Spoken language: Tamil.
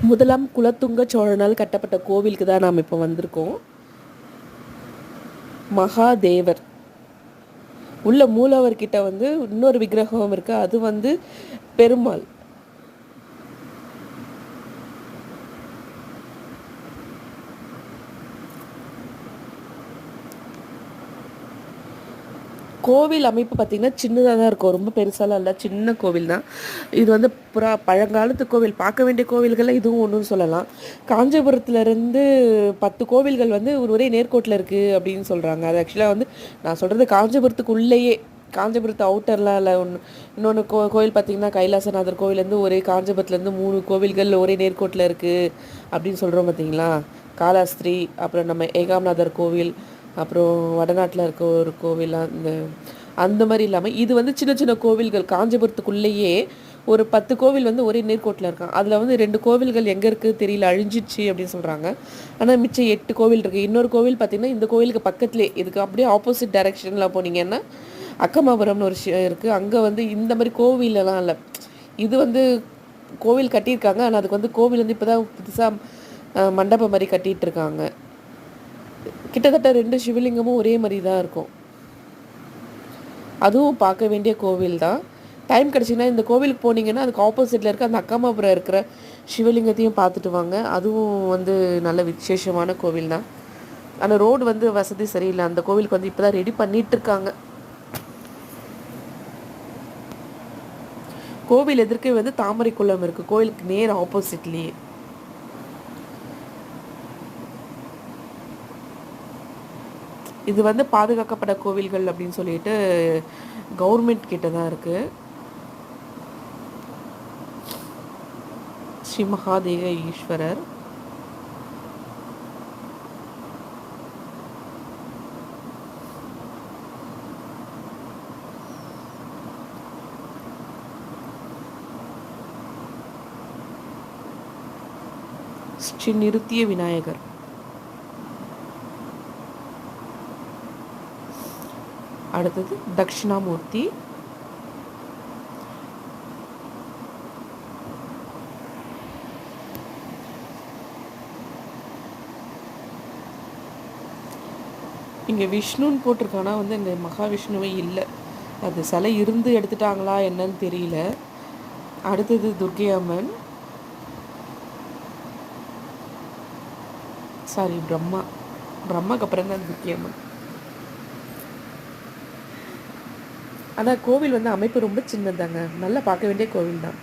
முதலாம் குலத்துங்க சோழனால் கட்டப்பட்ட கோவிலுக்கு தான் நாம் இப்போ வந்திருக்கோம். மகாதேவர் உள்ள மூலவர்கிட்ட இன்னொரு விக்கிரகம் இருக்கு. அது பெருமாள். கோவில் அமைப்பு பார்த்திங்கன்னா சின்னதாக தான் இருக்கும், ரொம்ப பெருசாலாம் இல்லை, சின்ன கோவில் தான் இது. பழங்காலத்து கோவில், பார்க்க வேண்டிய கோவில்களில் இதுவும் ஒன்றுன்னு சொல்லலாம். காஞ்சிபுரத்துலேருந்து 10 கோவில்கள் ஒரே நேர்கோட்டில் இருக்குது அப்படின்னு சொல்கிறாங்க. அது ஆக்சுவலாக நான் சொல்கிறது காஞ்சிபுரத்துக்குள்ளேயே, காஞ்சிபுரத்து அவுட்டர்லாம் இல்லை. இன்னொன்று கோவில் பார்த்திங்கன்னா கைலாசநாதர் கோவிலேருந்து காஞ்சிபுரத்துலேருந்து 3 கோவில்கள் ஒரே நேர்கோட்டில் இருக்குது அப்படின்னு சொல்கிறோம் பார்த்திங்களா. காலாஸ்திரி, அப்புறம் நம்ம ஏகாம்நாதர் கோவில், அப்புறம் வடநாட்டில் இருக்க ஒரு கோவில், அந்த மாதிரி இல்லாமல் இது சின்ன சின்ன கோவில்கள். காஞ்சிபுரத்துக்குள்ளேயே ஒரு 10 கோவில் ஒரே நேர்கோட்டில் இருக்காங்க. அதில் 2 கோவில்கள் எங்கே இருக்குது தெரியல, அழிஞ்சிடுச்சு அப்படின்னு சொல்கிறாங்க. ஆனால் மிச்சம் 8 கோவில் இருக்குது. இன்னொரு கோவில் பார்த்திங்கன்னா இந்த கோவிலுக்கு பக்கத்துலேயே, இதுக்கு அப்படியே ஆப்போசிட் டைரெக்ஷனில் போனீங்கன்னா அக்கமாபுரம்னு ஒரு இருக்குது. அங்கே இந்த மாதிரி கோவிலெல்லாம் இல்லை. இது கோவில் கட்டியிருக்காங்க, ஆனால் அதுக்கு கோவில் இப்போ தான் புதுசாக மண்டபம் மாதிரி கட்டிகிட்டு இருக்காங்க. கிட்டத்தட்ட 2 சிவலிங்கமும் ஒரே மாதிரி தான் இருக்கும். அதுவும் பார்க்க வேண்டிய கோவில் தான். டைம் கிடச்சிங்கன்னா இந்த கோவிலுக்கு போனீங்கன்னா அதுக்கு ஆப்போசிட்டில் இருக்க அந்த அக்கமாபுரம் இருக்கிற சிவலிங்கத்தையும் பார்த்துட்டு வாங்க. அதுவும் நல்ல விசேஷமான கோவில் தான். ஆனால் ரோடு வசதி சரியில்லை. அந்த கோவிலுக்கு இப்போ தான் ரெடி பண்ணிகிட்ருக்காங்க. கோவில் எதிர்க்கே தாமரை குளம் இருக்குது, கோவிலுக்கு நேர் ஆப்போசிட்லேயே. இது பாதுகாக்கப்பட்ட கோவில்கள் அப்படின்னு சொல்லிட்டு கவர்மெண்ட் கிட்ட தான் இருக்குது. ஸ்ரீ மகாதேவ ஈஸ்வரர். ஸ்ரீ நிருத்திய விநாயகர். அடுத்தது தட்சிணாமூர்த்தி. இங்கே விஷ்ணுன்னு போட்டிருக்கானா இந்த மகாவிஷ்ணுவே இல்லை. அது சிலை இருந்து எடுத்துட்டாங்களா என்னன்னு தெரியல. அடுத்தது துர்க்கை அம்மன். சாரி, பிரம்மாக்கு அப்புறம் தான் துர்க்கை அம்மன். ஆனால் கோவில் அமைப்பு ரொம்ப சின்னதாங்க. நல்லா பார்க்க வேண்டிய கோவில் தான்.